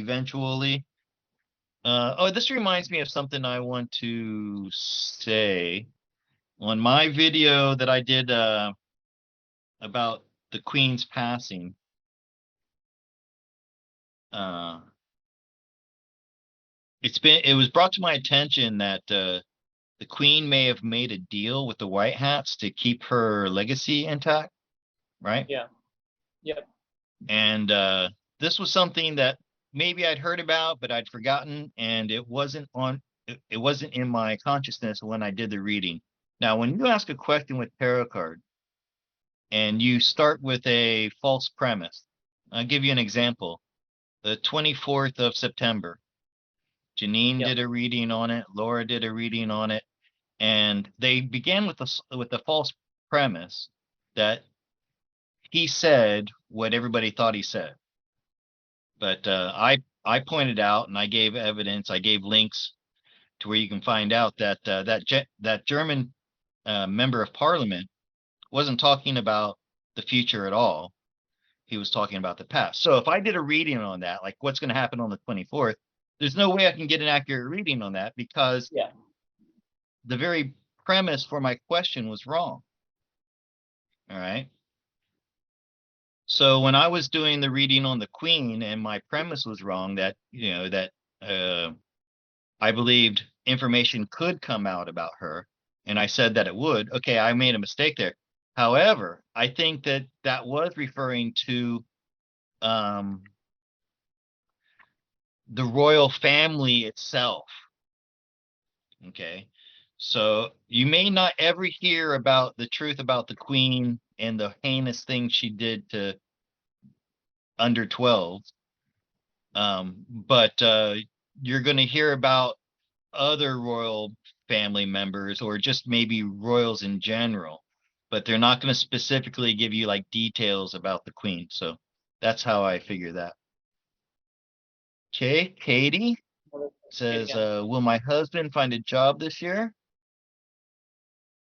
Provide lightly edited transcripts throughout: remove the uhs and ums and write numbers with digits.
eventually. Oh, this reminds me of something I want to say. On my video that I did about the Queen's passing, uh, it was brought to my attention that the Queen may have made a deal with the White Hats to keep her legacy intact, right? Yeah. Yep. And this was something that maybe I'd heard about, but I'd forgotten, and it wasn't in my consciousness when I did the reading. Now, when you ask a question with tarot card and you start with a false premise, I'll give you an example. The 24th of September, Janine Yep. did a reading on it, Laura did a reading on it, and they began with the false premise that he said what everybody thought he said. But I pointed out and I gave evidence, I gave links to where you can find out that that German member of parliament wasn't talking about the future at all. He was talking about the past. So if I did a reading on that, like what's going to happen on the 24th, there's no way I can get an accurate reading on that because Yeah. the very premise for my question was wrong. All right. So when I was doing the reading on the Queen and my premise was wrong, that I believed information could come out about her, and I said that it would. Okay, I made a mistake there. However, I think that that was referring to the royal family itself. Okay, so you may not ever hear about the truth about the Queen and the heinous things she did to under 12, but you're going to hear about other royal family members or just maybe royals in general, but they're not going to specifically give you like details about the Queen. So that's how I figure that. Okay, Katie says, will my husband find a job this year?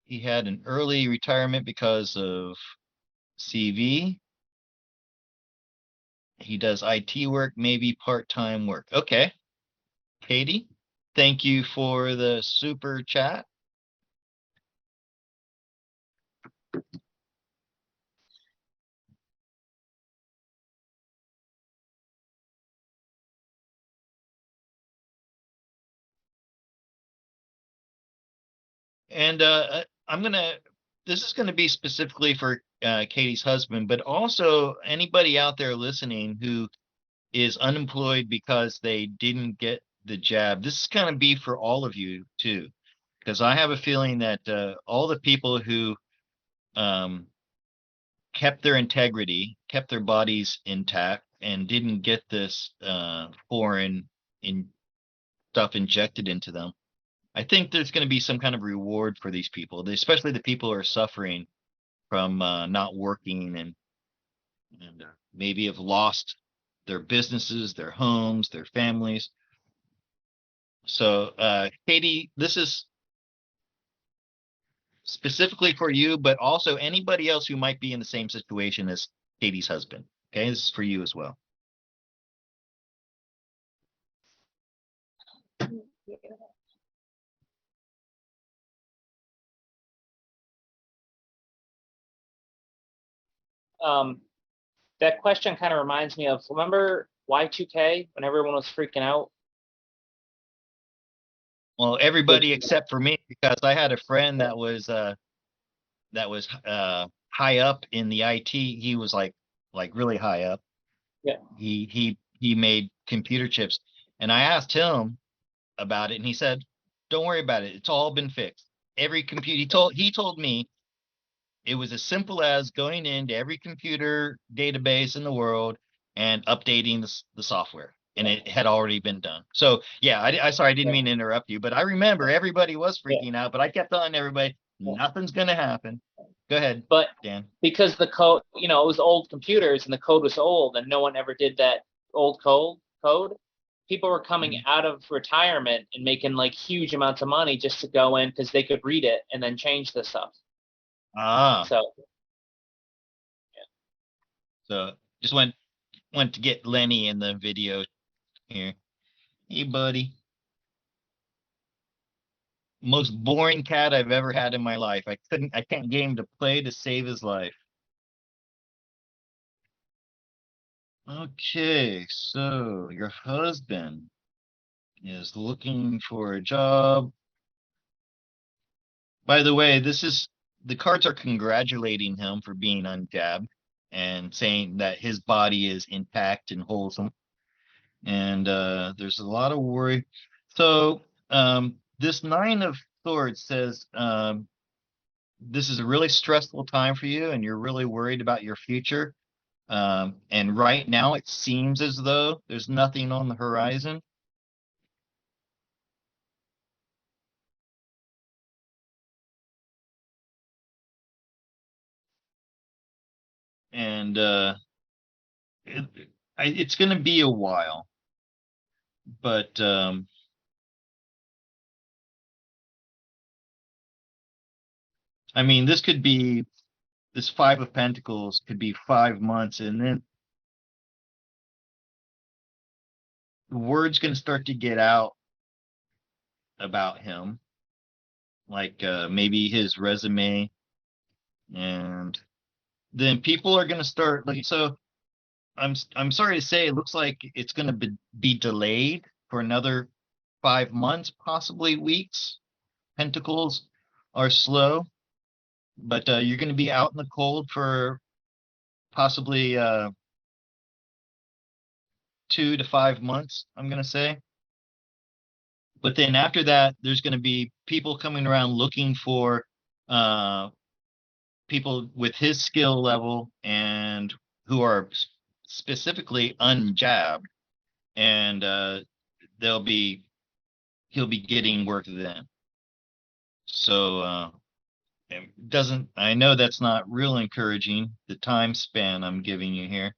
He had an early retirement because of CV. He does IT work, maybe part-time work. Okay, Katie, thank you for the super chat. And this is gonna be specifically for Katie's husband, but also anybody out there listening who is unemployed because they didn't get the jab. This is gonna be for all of you too, because I have a feeling that all the people who um, kept their integrity, kept their bodies intact, and didn't get this foreign stuff injected into them. I think there's going to be some kind of reward for these people, especially the people who are suffering from not working and maybe have lost their businesses, their homes, their families. So, Katie, this is specifically for you, but also anybody else who might be in the same situation as Katie's husband. Okay, this is for you as well. That question kind of reminds me of, remember Y2K when everyone was freaking out? Well, everybody except for me, because I had a friend that was high up in the IT. He was like really high up. Yeah. He made computer chips, and I asked him about it, and he said, "Don't worry about it. It's all been fixed. Every computer." He told me it was as simple as going into every computer database in the world and updating the software, and it had already been done. So yeah, I sorry, I didn't mean to interrupt you, but I remember everybody was freaking out, but I kept telling everybody nothing's gonna happen. Go ahead, But Dan. because the code, it was old computers and the code was old and no one ever did that old code, people were coming out of retirement and making like huge amounts of money just to go in because they could read it and then change the stuff. So So just went to get Lenny in the video Here. Hey, buddy. Most boring cat I've ever had in my life. I can't get him to play to save his life. Okay, so your husband is looking for a job. By the way, the cards are congratulating him for being unjabbed and saying that his body is intact and wholesome. And there's a lot of worry. So this Nine of Swords says this is a really stressful time for you, and you're really worried about your future. And right now, it seems as though there's nothing on the horizon. And it, it's going to be a while, but I mean, this Five of Pentacles could be 5 months, and then the word's going to start to get out about him, like maybe his resume, and then people are going to start like so. I'm sorry to say, it looks like it's going to be delayed for another 5 months, possibly weeks. Pentacles are slow, but you're going to be out in the cold for possibly 2 to 5 months, I'm going to say. But then after that, there's going to be people coming around looking for uh, people with his skill level and who are specifically unjabbed, and they'll be he'll be getting work then. So it doesn't I know that's not real encouraging, the time span I'm giving you here,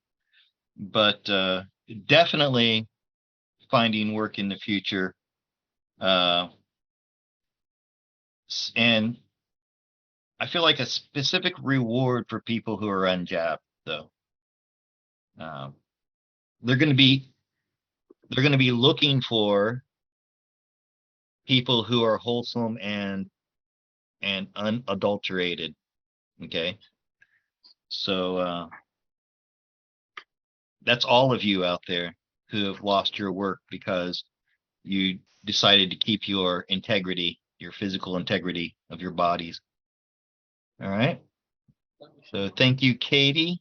but definitely finding work in the future. Uh, and I feel like a specific reward for people who are unjabbed, though. Um, they're going to be looking for people who are wholesome and unadulterated. Okay, so that's all of you out there who have lost your work because you decided to keep your integrity, your physical integrity of your bodies. All right. So thank you, Katie.